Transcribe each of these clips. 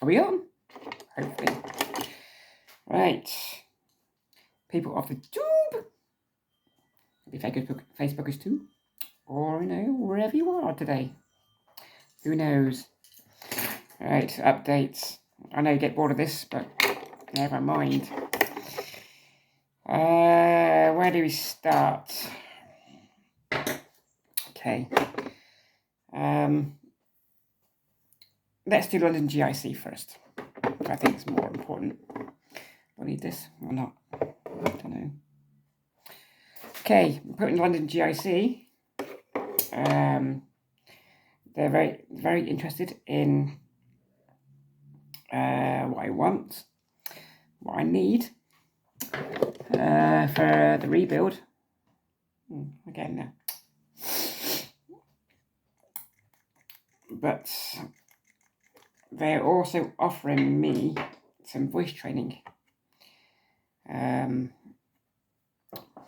Are we on? Hopefully. Right. People off the tube. Maybe Facebookers too. Or, wherever you are today. Who knows? Right, updates. I know you get bored of this, but never mind. Where do we start? Okay. Let's do London GIC first. I think it's more important. Do I need this or not? I don't know. Okay, putting London GIC. They're very, very interested in what I want, what I need for the rebuild. Again, no. But they're also offering me some voice training.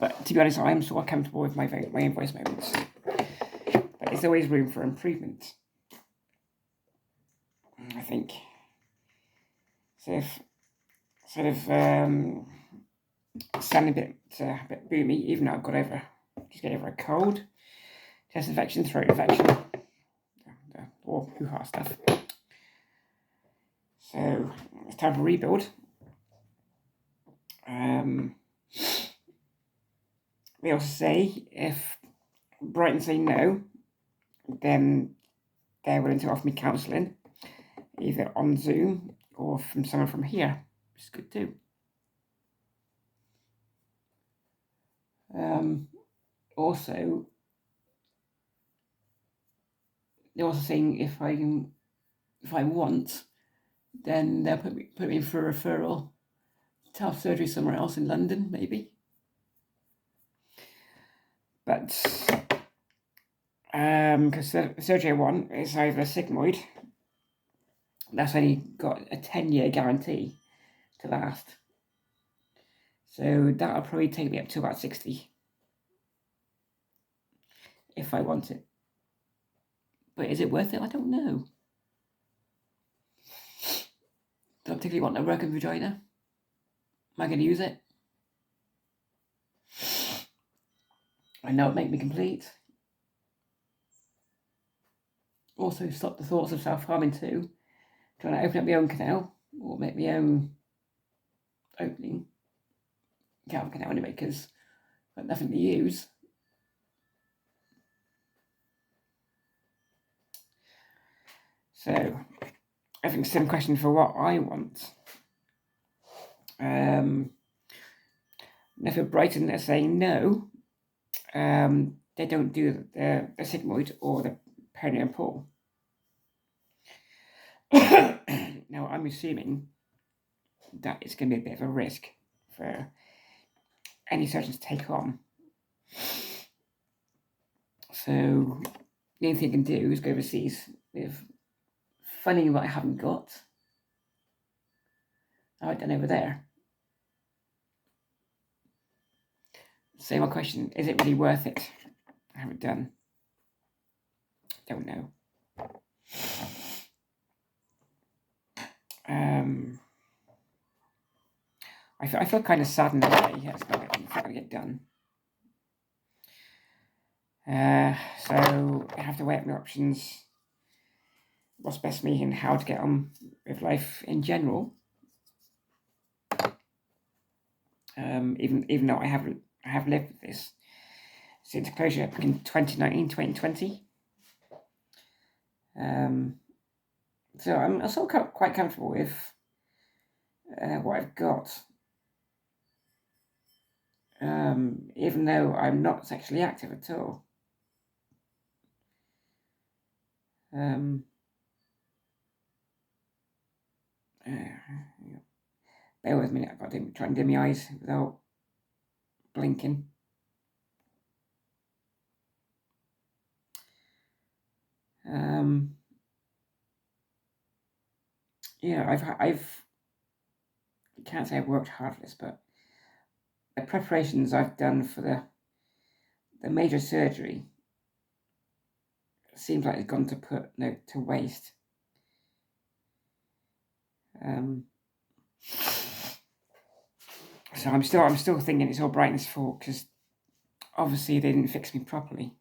But to be honest, I am sort of comfortable with my own voice moments. But there's always room for improvement, I think. So sort of sounding a bit boomy, even though I've got just get over a cold, chest infection, throat infection, or hoo-ha stuff. So it's time for rebuild. They also say if Brighton say no, then they're willing to offer me counselling, either on Zoom or from someone from here, which is good too. Also, they're also saying if I want, then they'll put me in for a referral to have surgery somewhere else in London, maybe. But because the surgery I want is either a sigmoid, that's only got a 10-year guarantee to last. So that'll probably take me up to about 60 if I want it. But is it worth it? I don't know. Don't particularly want a working vagina. Am I going to use it? I know it'll make me complete. Also stop the thoughts of self-harming too. Trying to open up my own canal or make my own opening. Can't have a canal anyway because I've got nothing to use. So I think some question for what I want. For Brighton, they're saying no. They don't do the sigmoid or the perineum pull. Now, I'm assuming that it's going to be a bit of a risk for any surgeon to take on. So the only thing I can do is go overseas with funding what I haven't got. I've done over there. So my question, is it really worth it? I haven't done. Don't know. I feel kind of saddened today. It's not going to get done. So I have to weigh up my options. What's best for me and how to get on with life in general. Even though I have lived with this since closure in 2019, 2020. So I'm still quite comfortable with what I've got. Even though I'm not sexually active at all. Bear with me, I've got to try and dim my eyes without blinking. I've I can't say I've worked hard for this, but the preparations I've done for the major surgery seems like it's gone to waste. So I'm still thinking it's all Brighton's fault, because obviously they didn't fix me properly.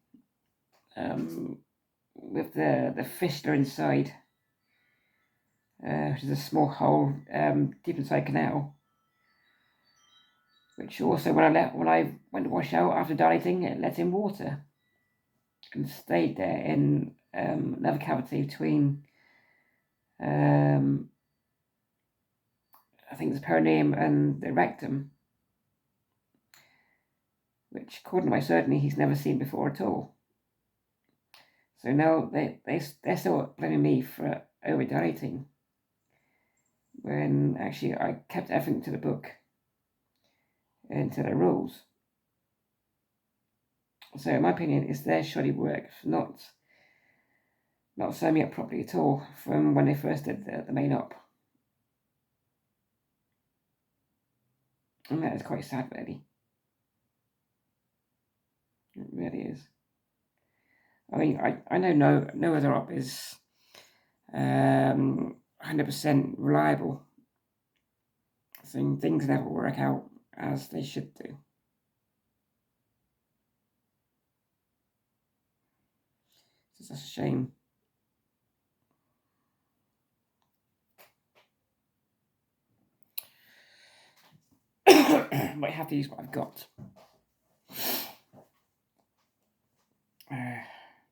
With the fistula inside, which is a small hole deep inside canal, which also when I went to wash out after dilating, it let in water and stayed there in another cavity between I think the perineum and the rectum, which according to my surgeon he's never seen before at all. So now they're still blaming me for over dilating, when actually I kept everything to the book and to the rules. So in my opinion, it's their shoddy work for not sewing me up properly at all from when they first did the main op. And that is quite sad, really. It really is. I mean, I know no other op is 100% reliable. So things never work out as they should do. It's such a shame. Might have to use what I've got.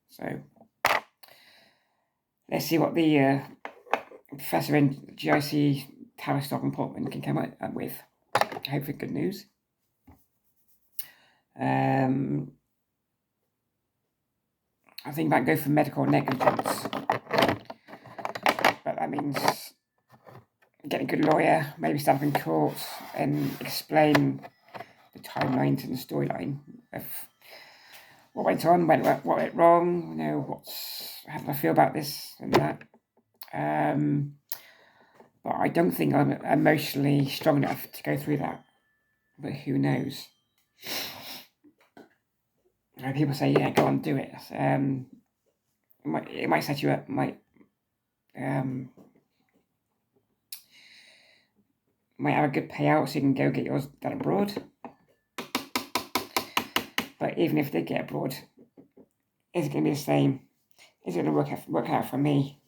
So let's see what the professor in GIC Tavistock and Portman can come up with. Hopefully good news. I think I might go for medical negligence, but that means getting a good lawyer, maybe stand up in court and explain the timelines and the storyline of what went on, what went wrong, how do I feel about this and that. But I don't think I'm emotionally strong enough to go through that. But who knows? People say, yeah, go on, do it. It might set you up, might have a good payout so you can go get yours done abroad. But even if they get abroad, is it going to be the same? Is it going to work out for me?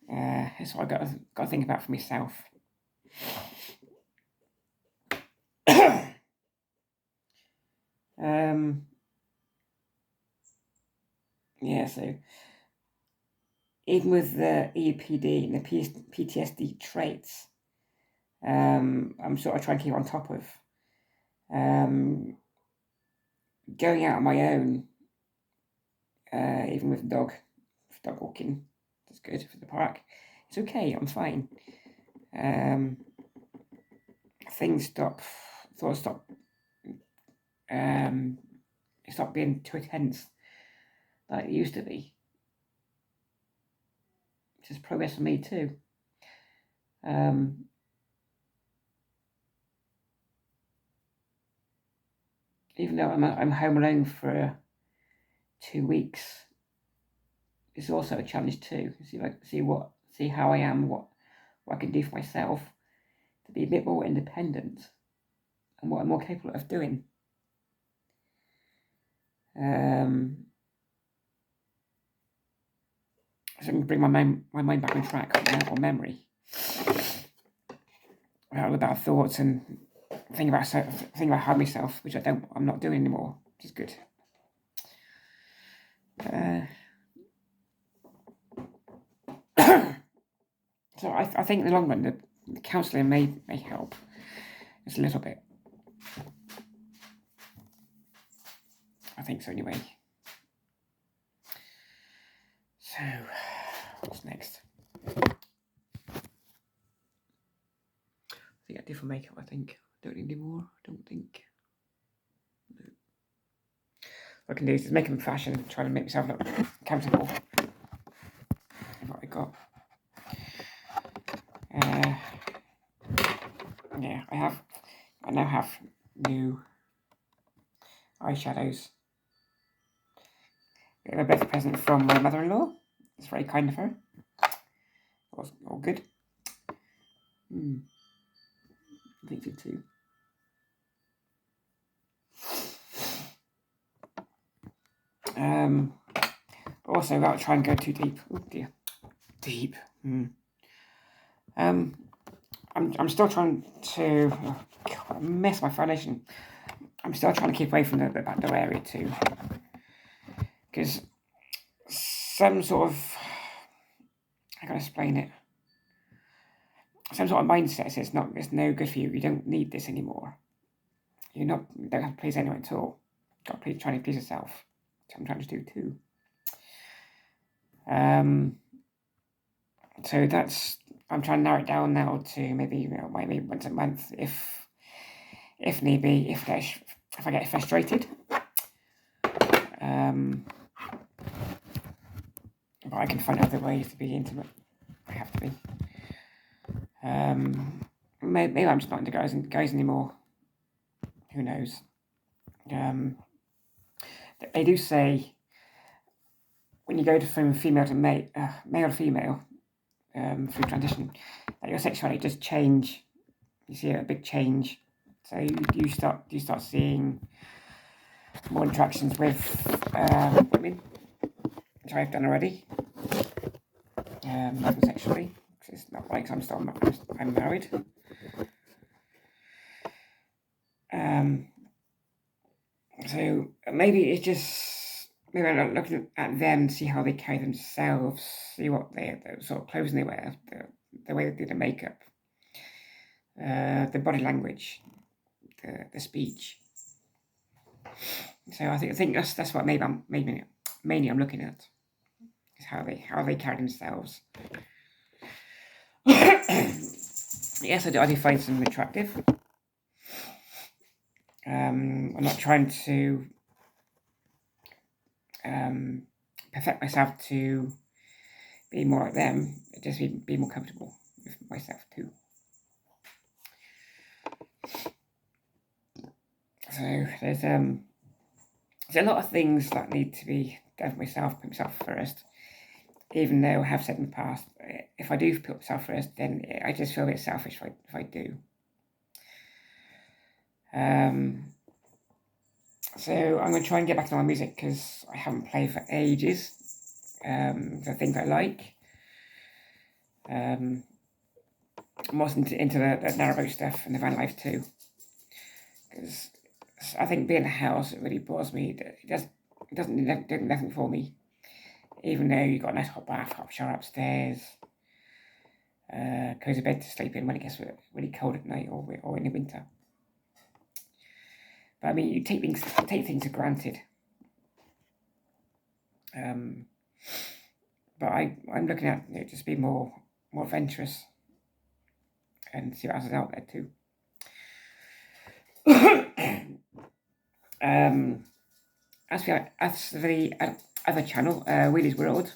That's what I've got to think about for myself. Yeah, so even with the EPD and the PTSD traits, I'm sort of trying to keep on top of. Going out on my own, even with dog walking, that's good for the park. It's okay, I'm fine. Thoughts stop being too intense like it used to be. Which is progress for me too. Even though I'm home alone for 2 weeks, it's also a challenge too. See how I am, what I can do for myself to be a bit more independent and what I'm more capable of doing. So I can bring my mind back on track or memory. All about thoughts and think about how myself, which I'm not doing anymore, which is good. So I think in the long run, the counselling may help just a little bit. I think so anyway. So, what's next? I think I did for makeup, I think. Don't need any more, I don't think. No. What I can do is just make them fashion, try to make myself look comfortable. What I got. Yeah, I now have new eyeshadows. A birthday present from my mother-in-law. It's very kind of her. It was all good. I think so too. Also, without trying to go too deep. Oh dear, deep. I'm still trying to I mess my foundation. I'm still trying to keep away from the back door area too, because some sort of, how can I explain it? Some sort of mindset says it's no good for you. You don't need this anymore. You don't have to please anyone at all. You've got to try to please yourself. Which I'm trying to do too. So I'm trying to narrow it down now to maybe once a month if need be, if I get frustrated. But I can find other ways to be intimate. I have to be. Maybe I'm just not into guys anymore. Who knows? They do say when you go from female to male to female through transition, that your sexuality does change. You see a big change. So you start seeing more interactions with women, which I've done already, not sexually. It's not like I'm married. So maybe it's just maybe I'm looking at them, see how they carry themselves, see what the sort of clothing they wear, the way they do the makeup, the body language, the speech. So I think that's what mainly I'm looking at, is how they carry themselves. Yes, I do find them attractive. I'm not trying to perfect myself to be more like them, just be more comfortable with myself too. So there's a lot of things that need to be done for myself, put myself first. Even though I have said in the past, if I do put myself first, then I just feel a bit selfish if I do. So I'm going to try and get back to my music because I haven't played for ages. The things I like. I'm also into the narrowboat stuff and the van life too. Because I think being in a house, it really bores me. It doesn't do nothing for me. Even though you've got a nice hot bath, hot shower upstairs, cozy bed to sleep in when it gets really cold at night or in the winter. But I mean, you take things for granted. But I'm looking at just be more adventurous and see what else is out there too. As for the other channel, Wheelie's World,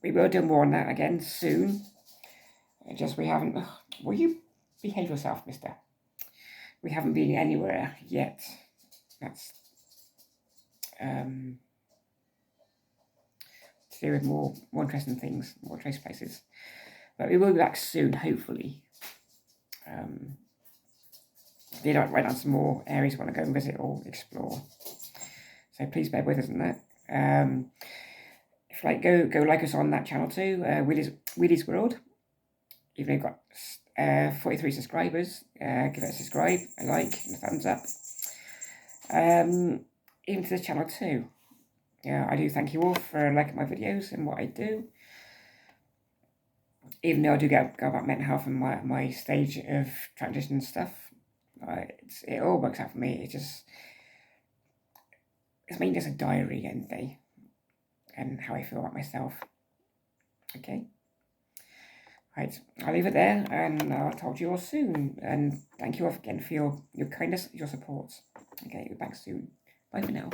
we will do more on that again soon. Just we haven't. Will you behave yourself, mister? We haven't been anywhere yet. That's to do with more interesting things, more trace places. But we will be back soon, hopefully. Did I write down some more areas I want to go and visit or explore? So please bear with us on that. If you like, go like us on that channel too, Wheelie's World. Even though you've got 43 subscribers, give it a subscribe, a like, and a thumbs up. Even to this channel too. Yeah, I do thank you all for liking my videos and what I do. Even though I do go about mental health and my stage of transition and stuff, it all works out for me. It's mainly just a diary at the end of the day and how I feel about myself. Okay. Right, I'll leave it there and I'll talk to you all soon. And thank you all again for your kindness, your support. Okay, we're back soon. Bye for now.